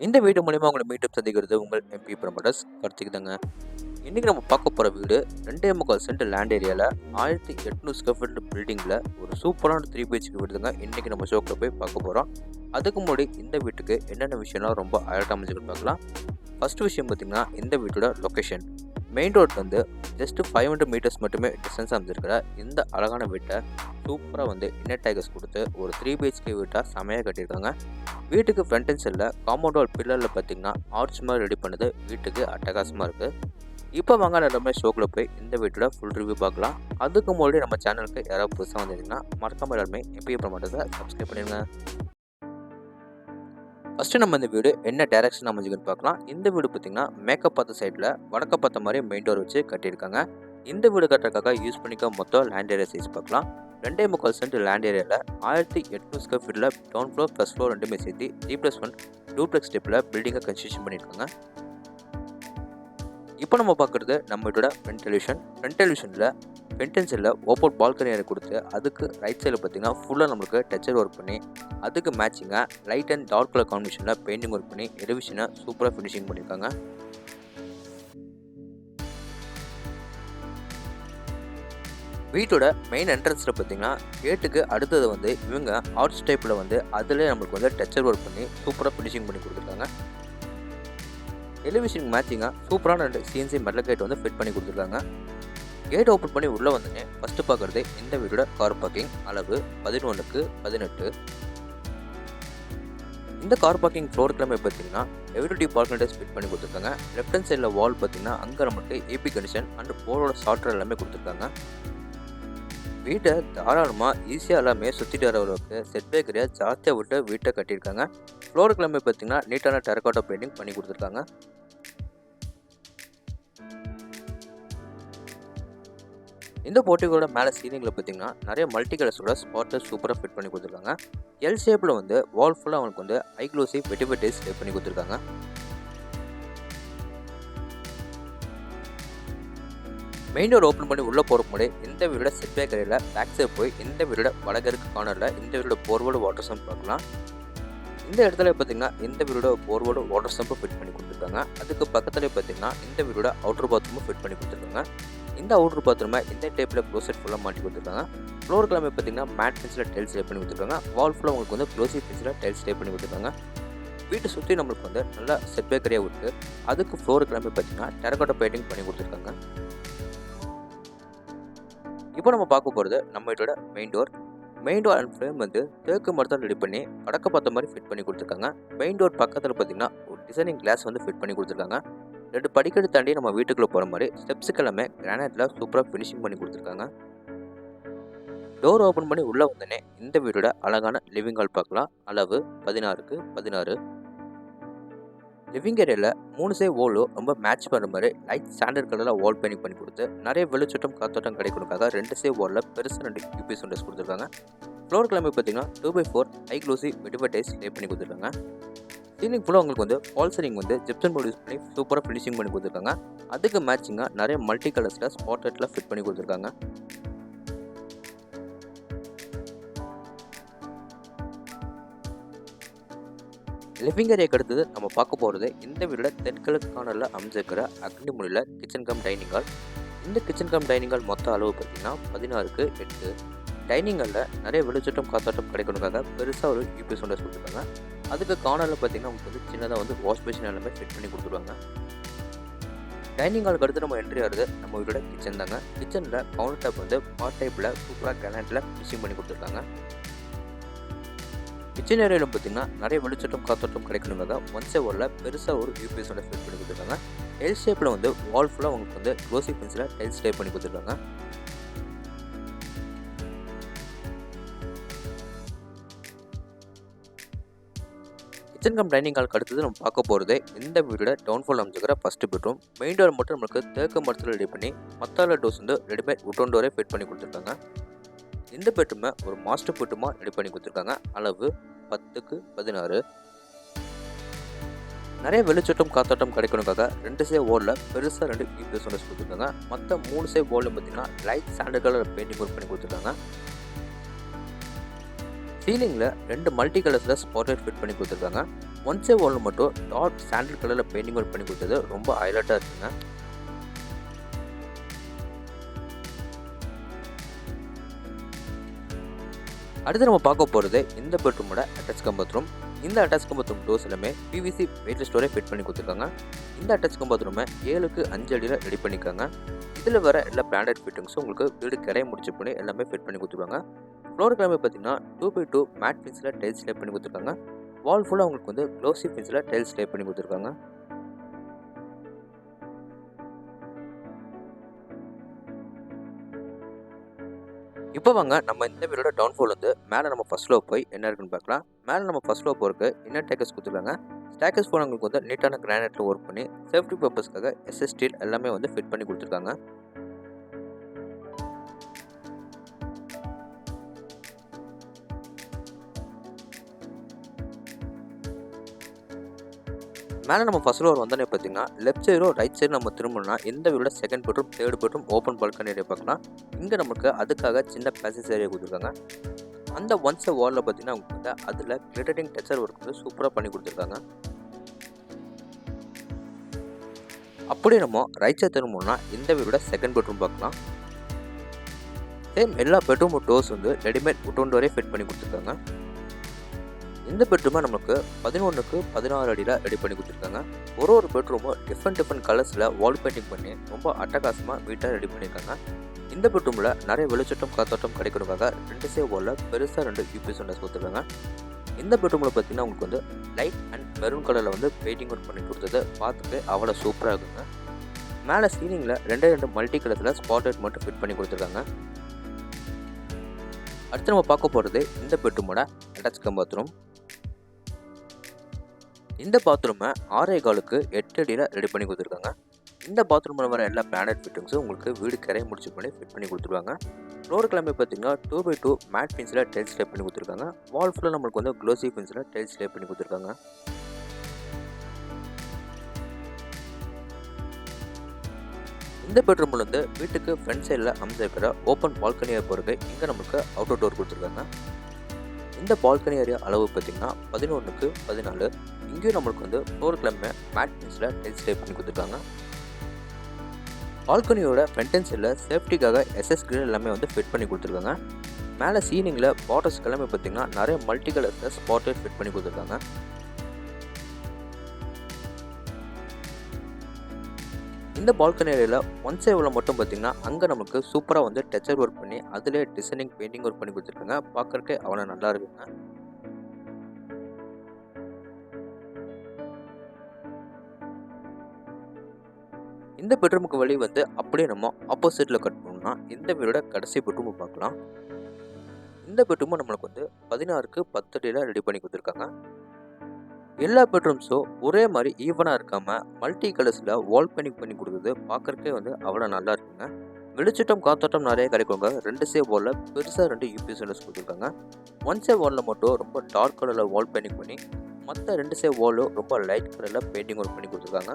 இந்த வீடியோ மூலியமா உங்களை மீண்டும் சந்திக்கிறது உங்கள் எம்பி ப்ரமோட்டர்ஸ் கார்த்திக் தாங்க. இன்னைக்கு நம்ம பார்க்க போகிற வீடு 2.25 சென்ட் லேண்ட் ஏரியாவில் 1800 ஸ்கொயர் ஃபீட் பில்டிங்கில் ஒரு சூப்பரான 3 பிஹெச்கே வீடுங்க. இன்னைக்கு நம்ம ஷோக்கில் போய் பார்க்க போகிறோம். அதுக்கு முன்னாடி இந்த வீட்டுக்கு என்னென்ன விஷயம்லாம் ரொம்ப அழகாக அமைஞ்சுக்கிட்டு பார்க்கலாம். ஃபர்ஸ்ட் விஷயம் பார்த்தீங்கன்னா இந்த வீட்டோட லொக்கேஷன். மெயின் ரோட்லேருந்து ஜஸ்ட் 500 மீட்டர்ஸ் மட்டுமே டிஸ்டன்ஸ் அமைஞ்சிருக்கிற இந்த அழகான வீட்டை சூப்பராக இன்னர் டைகர்ஸ் கொடுத்து ஒரு 3 பிஹெச்கே வீட்டாக செமையாக கட்டியிருக்காங்க. வீட்டுக்கு ஃப்ரண்ட் அண்ட் சைடில் காம்பவுண்ட் வால் பில்லரில் பார்த்தீங்கன்னா ஆர்ச் மாதிரி ரெடி பண்ணது வீட்டுக்கு அட்டகாசமாக இருக்குது. இப்போ வாங்க எல்லாமே ஷோக்கில் போய் இந்த வீட்டோட ஃபுல் ரிவ்யூ பார்க்கலாம். அதுக்கு முன்னாடி நம்ம சேனலுக்கு யாராவது புதுசாக வந்திருந்தீங்கன்னா மறக்காம எல்லாருமே எப்பயும் ப்ரமோட்டர்ஸை சப்ஸ்கிரைப் பண்ணிடுங்க. ஃபஸ்ட்டு நம்ம இந்த வீடு என்ன டைரக்ஷன் அமைஞ்சுக்குன்னு பார்க்கலாம். இந்த வீடு பார்த்திங்கன்னா மேக்கப் பார்த்த சைடில் வடக்க பார்த்த மாதிரி மெயின் டோர் வச்சு கட்டியிருக்காங்க. இந்த வீடு கட்டுறதுக்காக யூஸ் பண்ணிக்க மொத்தம் லேண்ட் ஏரியா சைஸ் பார்க்கலாம். 2.25 சென்ட் லேண்ட் ஏரியாவில் 1800 ஸ்கொயர் ஃபீட்டில் டவுன் ஃப்ளோர் ஃபர்ஸ்ட் ஃப்ளோர் ரெண்டுமே சேர்த்து G+1 டூப்ளெக்ஸ் ஸ்டெப்பில் பில்டிங்கை கன்ஸ்ட்ரக்ஷன் பண்ணியிருக்காங்க. இப்போ நம்ம பார்க்குறது நம்ம வீட்டோட ஃப்ரண்ட் டெலிவிஷனில் பென்டென்ஸில் ஓப்பன் பால்கனியை கொடுத்து அதுக்கு ரைட் சைடில் பார்த்தீங்கன்னா ஃபுல்லாக நம்மளுக்கு டச்சர் ஒர்க் பண்ணி அதுக்கு மேட்சிங்காக லைட் அண்ட் டார்க் கலர் காம்பினேஷனில் பெயிண்டிங் ஒர்க் பண்ணி எலிவேஷனை சூப்பராக ஃபினிஷிங் பண்ணியிருக்காங்க. வீட்டோட மெயின் என்ட்ரன்ஸில் பார்த்தீங்கன்னா கேட்டுக்கு அடுத்தது இவங்க ஆர்ச் டைப்பில் அதில் நம்மளுக்கு டச்சர் ஒர்க் பண்ணி சூப்பராக ஃபினிஷிங் பண்ணி கொடுத்துருக்காங்க. எலிவேஷனுக்கு மேட்சிங்காக சூப்பரான 2 CNC மெட்டல் கேட் ஃபிட் பண்ணி கொடுத்துருக்காங்க. கேட் ஓப்பன் பண்ணி உள்ளே வந்தோடனே ஃபஸ்ட்டு பார்க்குறது இந்த வீட்டோட கார் பார்க்கிங். அளவு 11x18. இந்த கார் பார்க்கிங் ஃப்ளோர் கிளம்பி பார்த்தீங்கன்னா எவ்ரிடி பார்க்கிங் ஃபிட் பண்ணி கொடுத்துருக்காங்க. லெஃப்ட் ஹேண்ட் சைடில் வால் பார்த்தீங்கன்னா அங்கே நமக்கு ஏபி கண்டிஷன் அண்ட் போர்டோட சாஃப்ட்வேர் எல்லாமே கொடுத்துருக்காங்க. வீட்டை தாராளமாக ஈஸியாக எல்லாமே சுற்றிட்டு வர அளவுக்கு செட்பேக் ஏரியா ஜாஸ்தியாக விட்டு வீட்டை கட்டியிருக்காங்க. ஃப்ளோர் கிளம்பி பார்த்தீங்கன்னா நீட்டான டெரகோட்டா பெயிண்டிங் பண்ணி கொடுத்துருக்காங்க. இந்த போர்ட்டிகோட மேலே சீலிங்கில் பார்த்தீங்கன்னா நிறைய மல்டி கலர்ஸோட ஸ்பாட்டை சூப்பராக ஃபிட் பண்ணி கொடுத்துருக்காங்க. எல் ஷேப்பில் வால் ஃபுல்லாக அவங்களுக்கு ஐ க்ளோசி வெட்டிவெட்டிஸ் ஃபிட் பண்ணி கொடுத்துருக்காங்க. மெயின் டோர் ஓப்பன் பண்ணி உள்ளே போகிற முன்னாடி இந்த வீடோட செட்பேக் ஏரியாவில் பேக் சைடு போய் இந்த வீடோட வடகிழக்கு கார்னரில் இந்த வீடோட போர்வோடு வாட்டர் சம்ப் பார்க்கலாம். இந்த இடத்துல பார்த்தீங்கன்னா இந்த வீடோட போர்வோடு வாட்டர் சம்பை ஃபிட் பண்ணி கொடுத்துருக்காங்க. அதுக்கு பக்கத்துலேயே பார்த்தீங்கன்னா இந்த வீடோட அவுட்டர் பாத்ரூமும் ஃபிட் பண்ணி கொடுத்துருக்காங்க. இந்த அவுட்டர் பாத்ரூமை இந்த டைப்பில் க்ளோசெட் ஃபுல்லாக மாட்டி கொடுத்துருக்காங்க. ஃப்ளோர் கிளம்பி பார்த்தீங்கன்னா மேட் பென்சில் டைல்ஸ் லே பண்ணி கொடுத்துருக்காங்க. வால் ஃபுல்லாக உங்களுக்கு க்ளோசி பென்சில் டைல்ஸ் லே பண்ணி கொடுத்துருக்காங்க. வீட்டை சுற்றி நம்மளுக்கு நல்லா செட்பேக் ஏரியா விட்டு அதுக்கு ஃப்ளோர் கிளம்பி பார்த்தீங்கன்னா டெரகோட்டா பெயிண்டிங் பண்ணி கொடுத்துருக்காங்க. இப்போ நம்ம பார்க்க போகிறது நம்ம வீட்டோட மெயின் டோர் அண்ட் ஃப்ரேம் தேக்கு மரத்தால் ரெடி பண்ணி வடக்க பார்த்த மாதிரி ஃபிட் பண்ணி கொடுத்துருக்காங்க. மெயின் டோர் பக்கத்தில் பார்த்தீங்கன்னா ஒரு டிசைனிங் கிளாஸ் ஃபிட் பண்ணி கொடுத்துருக்காங்க. 2 படிக்கட்டு தாண்டி நம்ம வீட்டுக்குள்ளே போகிற மாதிரி ஸ்டெப்ஸுக்கு எல்லாமே கிரானைட்டில் சூப்பராக ஃபினிஷிங் பண்ணி கொடுத்துருக்காங்க. டோர் ஓப்பன் பண்ணி உள்ளே வந்தோடனே இந்த வீட்டோட அழகான லிவிங் ஹால் பார்க்கலாம். அளவு 16x16. லிவிங் ஏரியாவில் 3 சைடு வாலும் ரொம்ப மேட்ச் பண்ணுற மாதிரி லைட் ஸ்டாண்டர்ட் கலரில் வால் பெயிண்டிங் பண்ணி கொடுத்து நிறைய வெளிச்சட்டம் காத்தோட்டம் கிடைக்கணுக்காக 2 சைடு வாலில் பெருசாக 2 யூபிஎஸ் விண்டோஸ் கொடுத்துருக்காங்க. ஃப்ளோர் கிளம்பி பார்த்தீங்கன்னா 2x4 ஹை க்ளோசி வெட்டிவெட்டைஸ் லே பண்ணி கொடுத்துருக்காங்க. சீலிங் ஃபுல்லாக உங்களுக்கு fall ceiling Gibson board use பண்ணி சூப்பராக ஃபினிஷிங் பண்ணி கொடுத்துருக்காங்க. அதுக்கு மேட்சிங்காக நிறைய மல்டி கலர்ஸில் ஸ்பாட்லைட்டில் ஃபிட் பண்ணி கொடுத்துருக்காங்க. லிவிங் ஏரியாக்கு அடுத்தது நம்ம பார்க்க போகிறது இந்த வீடோட தென்கிழக்கு கார்னரில் அமைஞ்சிருக்கிற அக்னி முறையில் கிச்சன் கம் டைனிங் ஹால். இந்த கிச்சன் கம் டைனிங் ஹால் மொத்த அளவு பார்த்தீங்கன்னா 16x8. டைனிங் ஹாலில் நிறைய வெளிச்சட்டம் காத்தாட்டம் கிடைக்கணுக்காக பெருசாக ஒரு யூபிஎஸ் விண்டோஸ் கொடுத்துருக்காங்க. அதுக்கு கார்னரில் பார்த்தீங்கன்னா உங்களுக்கு சின்னதாக வாஷ் பேஷன் எல்லாமே ஃபிட் பண்ணி கொடுத்துருவாங்க. டைனிங் ஹாலுக்கு அடுத்து நம்ம என்ட்ரி ஆகுது நம்ம வீட்டோட கிச்சன் தாங்க. கிச்சனில் கவுண்டர் டாப் பார்ட் டைப்பில் சூப்பராக கிரானைட்டில் ஃபினிஷிங் பண்ணி கொடுத்துருக்காங்க. கிச்சன் ஏரியாவில் பார்த்தீங்கன்னா நிறைய வெளிச்சட்டம் காத்தோட்டம் கிடைக்கணுங்கிறத ஒன் சைட் வாலில் பெருசாக ஒரு யூபிஎஸ் ஃபிட் பண்ணி கொடுத்துருக்காங்க. எல் ஷேப்பில் வால் ஃபுல்லாக உங்களுக்கு க்ளோசி பென்சில் டைல்ஸ் லே பண்ணி கொடுத்துருக்காங்க. கிச்சன் கம் டைனிங் ஹாலுக்கு அடுத்தது நம்ம பார்க்க போகிறது இந்த வீடோட டவுன்ஃபால் அமைச்சிக்கிற ஃபஸ்ட்டு பெட்ரூம். மெயின் டோர் மட்டும் நம்மளுக்கு தேக்கு மரத்தில் ரெடி பண்ணி மற்ற டோர்ஸ் ரெடிமேட் உட்டன் டோரே ஃபிட் பண்ணி கொடுத்துருக்காங்க. இந்த பெட்ரூமை ஒரு மாஸ்டர் பெட்ரூமாக ரெடி பண்ணி கொடுத்துருக்காங்க. அளவு 10x16. நிறைய வெளிச்சட்டம் காத்தாட்டம் கிடைக்கணுக்காக 2 சைடு வாலில் பெருசாக 2 யூபிஎஸ் விண்டோஸ் கொடுத்துருக்காங்க. மற்ற 3 சைடு வாலில் பார்த்தீங்கன்னா light standard colour painting work பண்ணி கொடுத்துருக்காங்க. சீலிங்கில் 2 மல்டி கலர்ஸில் ஸ்பாட்லைட் ஃபிட் பண்ணி கொடுத்துருக்காங்க. ஒன் சைட் வாலில் மட்டும் டார்க் சாண்டில் கலரில் பெயிண்டிங் ஒர்க் பண்ணி கொடுத்தது ரொம்ப ஹைலைட்டாக இருக்குங்க. அடுத்து நம்ம பார்க்க போகிறது இந்த பெட்ரூமோட அட்டாச் கம் பாத்ரூம். இந்த அட்டாச் கம் பாத்ரூம் டோர்ஸ் எல்லாமே பிவிசி வெயிட்லெஸ் டோரே ஃபிட் பண்ணி கொடுத்துருக்காங்க. இந்த அட்டாச் கம் பாத்ரூமை 7க்கு 5 அடியில் ரெடி பண்ணியிருக்காங்க. இதில் வர எல்லா பிராண்டட் ஃபிட்டிங்ஸும் உங்களுக்கு வீடு கிரைய முடிச்சு பண்ணி எல்லாமே ஃபிட் பண்ணி கொடுத்துருவாங்க. ஃப்ளோர் கிளம்பி பார்த்தீங்கன்னா 2x2 மேட் ஃபினிஷில் டைல்ஸ் லே பண்ணி கொடுத்துருக்காங்க. வால் ஃபுல்லாக உங்களுக்கு வந்து க்ளோசி ஃபினிஷில் டைல்ஸ் லே பண்ணி கொடுத்துருக்காங்க. இப்போ வாங்க நம்ம இந்த வீடோட டவுன் ஃப்ளோர் வந்து மேலே நம்ம ஃபர்ஸ்ட் ஃப்ளோர் போய் என்ன இருக்குன்னு பார்க்கலாம். மேலே நம்ம ஃபர்ஸ்ட் ஃப்ளோர் போகிறதுக்கு இன்னர் டேக்கர்ஸ் கொடுத்துருக்காங்க. ஸ்டேக்கர்ஸ் ஃபோன் உங்களுக்கு வந்து நீட்டான கிரானைட்டில் ஒர்க் பண்ணி சேஃப்டி பர்பஸ்க்காக எஸ்எஸ் ஸ்டீல் எல்லாமே வந்து ஃபிட் பண்ணி கொடுத்துருக்காங்க. மேலே நம்ம ஃபர்ஸ்ட் ஃப்ளோர் வந்தோடனே பார்த்தீங்கன்னா லெஃப்ட் சைடோ ரைட் சைடு நம்ம திரும்பணும்னா இந்த வீடோட second bedroom, third bedroom, open balcony area பார்க்கலாம். இங்கே நமக்கு அதுக்காக சின்ன பேசேஜ் ஏரியா கொடுத்துருக்காங்க. அந்த ஒன் சைட் வாலில் பார்த்தீங்கன்னா உங்களுக்கு வந்து அதில் கிளிட்டரிங் டெக்ஸ்சர் ஒர்க் வந்து சூப்பராக பண்ணி கொடுத்துருக்காங்க. அப்படியே நம்ம ரைட் சைடு திரும்பணும்னா இந்த வீடோட செகண்ட் பெட்ரூம் பார்க்கலாம். சேம் எல்லா பெட்ரூம் டோர்ஸ் வந்து ரெடிமேட் உட்டன் டோரே ஃபிட் பண்ணி கொடுத்துருக்காங்க. இந்த பெட்ரூமை நமக்கு 11க்கு 16 அடியில் ரெடி பண்ணி கொடுத்துருக்காங்க. ஒரு பெட்ரூமும் டிஃப்ரெண்ட் கலர்ஸில் வால் பெயிண்டிங் பண்ணி ரொம்ப அட்டகாசமாக வீட்டாக ரெடி பண்ணியிருக்காங்க. இந்த பெட்ரூமில் நிறைய வெளிச்சட்டம் காத்தோட்டம் கிடைக்கிறதுக்காக 2 சைடு வாலில் பெருசாக 2 யூபிஎஸ் விண்டோஸ் கொடுத்துருக்காங்க. இந்த பெட்ரூமில் பார்த்தீங்கன்னா உங்களுக்கு வந்து லைட் அண்ட் மெரூன் கலரில் வந்து பெயிண்டிங் ஒர்க் பண்ணி கொடுத்தது பார்த்துட்டு அவ்வளோ சூப்பராக இருக்குங்க. மேலே சீலிங்கில் 2 மல்டி கலர்ஸில் ஸ்பாட்லைட் மட்டும் ஃபிட் பண்ணி கொடுத்துருக்காங்க. அடுத்து நம்ம பார்க்க போகிறது இந்த பெட்ரூமோட அட்டாச் கம் பாத்ரூம். இந்த பாத்ரூமை 6.25க்கு 8 அடியில் ரெடி பண்ணி கொடுத்துருக்காங்க. இந்த பாத்ரூமில் வர எல்லா பிராண்டட் ஃபிட்டிங்ஸும் உங்களுக்கு வீடு கிரைய முடிச்சு பண்ணி ஃபிட் பண்ணி கொடுத்துருவாங்க. ஃப்ளோர் கிளம்பி பார்த்தீங்கன்னா 2x2 மேட் ஃபினிஷில் டைல்ஸ் லே பண்ணி கொடுத்துருக்காங்க. வால் ஃபுல்லாக நம்மளுக்கு வந்து க்ளோசி ஃபினிஷில் டைல்ஸ் லே பண்ணி கொடுத்துருக்காங்க. இந்த பெட்ரூமில் வந்து வீட்டுக்கு ஃப்ரண்ட் சைடில் அமைச்சிருக்கிற ஓப்பன் பால்கனியாக போகிறது இங்கே நமக்கு அவுட்டர் டோர் கொடுத்துருக்காங்க. இந்த பால்கனி ஏரியா அளவு பார்த்தீங்கன்னா 11க்கு 14. இங்கேயும் நம்மளுக்கு வந்து ஃப்ளோர் கிளம்பி மேட் ஃபினிஷில் டைல்ஸ் லே பண்ணி கொடுத்துருக்காங்க. பால்கனியோட ஃப்ரண்ட் அண்ட் சைடில் சேஃப்டிக்காக எஸ்எஸ் கிரில் எல்லாமே வந்து ஃபிட் பண்ணி கொடுத்துருக்காங்க. மேலே சீலிங்கில் பாட்டர்ஸ் எல்லாமே பார்த்தீங்கன்னா நிறைய மல்டி கலர்ஸில் ஸ்பாட்லைட் ஃபிட் பண்ணி கொடுத்துருக்காங்க. இந்த பால்கனி ஏரியாவில் ஒன் சைடில் மட்டும் பார்த்தீங்கன்னா அங்கே நமக்கு சூப்பராக வந்து டெக்ஸ்சர் ஒர்க் பண்ணி அதிலே டிசைனிங் பெயிண்டிங் ஒர்க் பண்ணி கொடுத்துருக்காங்க. பார்க்கறதுக்கு அவ்வளோ நல்லா இருக்குங்க. இந்த பெட்ரூமுக்கு வெளியே வந்து அப்படியே நம்ம ஆப்போசிட்டில் கட் பண்ணோம்னா இந்த வீடோட கடைசி பெட்ரூமை பார்க்கலாம். இந்த பெட்ரூமும் நம்மளுக்கு வந்து 16க்கு 10 அடியில் ரெடி பண்ணி கொடுத்துருக்காங்க. எல்லா பெட்ரூம்ஸும் ஒரே மாதிரி ஈவனாக இருக்காமல் மல்டி கலர்ஸில் வால் பெயிண்டிங் பண்ணி கொடுக்குறது பார்க்குறக்கே வந்து அவ்வளோ நல்லா இருக்குங்க. வெளிச்சட்டம் காத்தோட்டம் நிறைய கிடைக்குங்க. 2 சைடு வாலில் பெருசாக 2 யூபிஎஸ் விண்டோஸ் கொடுத்துருக்காங்க. ஒன் சைடு வாலில் மட்டும் ரொம்ப டார்க் கலரில் வால் பெயிண்டிங் பண்ணி மற்ற 2 சைடு வாலும் ரொம்ப லைட் கலரில் பெயிண்டிங் ஒர்க் பண்ணி கொடுத்துருக்காங்க.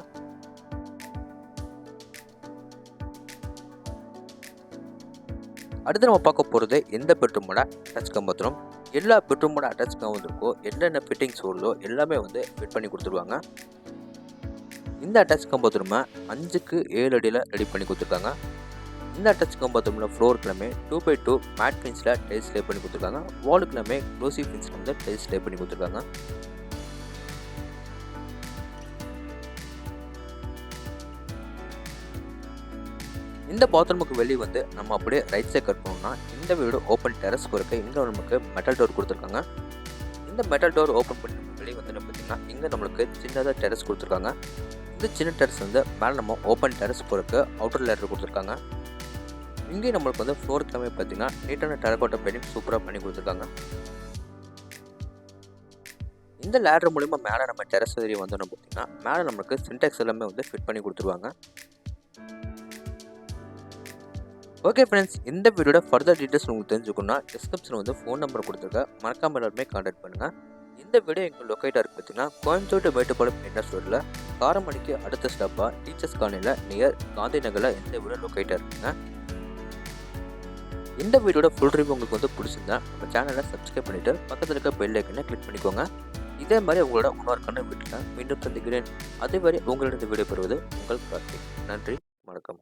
அடுத்து நம்ம பார்க்க போகிறது இந்த பெட்ரூமோட அட்டாச் கம் பாத்ரூம். எல்லா பெட்ரூமோட அட்டாச் கம் வந்துருக்கோ என்னென்ன ஃபிட்டிங்ஸ் வருதோ எல்லாமே வந்து ஃபிட் பண்ணி கொடுத்துருவாங்க. இந்த அட்டாச் கம் பாத்ரூமை 5க்கு 7 அடியில் ரெடி பண்ணி கொடுத்துருக்காங்க. இந்த அட்டாச் கம் பாத்ரூமில் ஃப்ளோர் கிளம்பி 2x2 மேட் ஃபினிஷில் டைல்ஸ் லே பண்ணி கொடுத்துருக்காங்க. வால் கிளம்பி க்ளோசி ஃபினிஷில் வந்து டைல்ஸ் லே பண்ணி கொடுத்துருக்காங்க. இந்த பாத்ரூமுக்கு வெளியே வந்து நம்ம அப்படியே ரைட் சைட் கட் பண்ணோம்னா இந்த வீடு ஓப்பன் டெரஸ் போகிறக்கு இங்கே நமக்கு மெட்டல் டோர் கொடுத்துருக்காங்க. இந்த மெட்டல் டோர் ஓப்பன் பண்ணி வெளியே வந்து பார்த்தீங்கன்னா இங்கே நம்மளுக்கு சின்னதாக டெரஸ் கொடுத்துருக்காங்க. இந்த சின்ன டெரஸ் வந்து மேலே நம்ம ஓப்பன் டெரஸ் போகிறக்கு அவுட்டர் லேடர் கொடுத்துருக்காங்க. இங்கேயும் நம்மளுக்கு வந்து ஃப்ளோர் கிளம்பி பார்த்தீங்கன்னா நீட்டான டெரகோட்டா பெயிண்டிங் சூப்பராக பண்ணி கொடுத்துருக்காங்க. இந்த லேடர் மூலிமா மேலே நம்ம டெரஸ் ஏரியா வந்தோம்னா பார்த்தீங்கன்னா மேலே நம்மளுக்கு சின்டெக்ஸ் எல்லாமே வந்து ஃபிட் பண்ணி கொடுத்துருவாங்க. ஓகே ஃப்ரெண்ட்ஸ், இந்த வீடியோட ஃபர்தர் டீட்டெயில்ஸ் உங்களுக்கு தெரிஞ்சுக்கணும்னா டிஸ்கிரிப்ஷனில் வந்து ஃபோன் நம்பர் கொடுத்துருக்கேன். மறக்காம எல்லாருமே கான்டாக்ட் பண்ணுங்கள். இந்த வீடியோ எங்கள் லொக்கேட்டாக இருக்குது பார்த்தீங்கன்னா கோயம்புத்தூர் மேட்டுப்பாளையம் இண்டஸ்ட்ரியில் காரமணிக்கு அடுத்த ஸ்டாப்பாக டீச்சர்ஸ் காலனியில் நியர் காந்தி நகரில் இந்த வீடியோ லொக்கேட்டாக இருக்குங்க. இந்த வீடியோட ஃபுல் ரிவ்யூ உங்களுக்கு வந்து பிடிச்சிருந்தா நம்ம சேனலை சப்ஸ்கிரைப் பண்ணிவிட்டு பக்கத்தில் இருக்க பெல் ஐக்கனை கிளிக் பண்ணிக்கோங்க. இதே மாதிரி உங்களோட இன்னொரு வீட்டில் மீண்டும் சந்திக்கிறேன். அதுவரை உங்களிடம் வீடியோ பெறுவது உங்கள் கார்த்திக். நன்றி, வணக்கம்.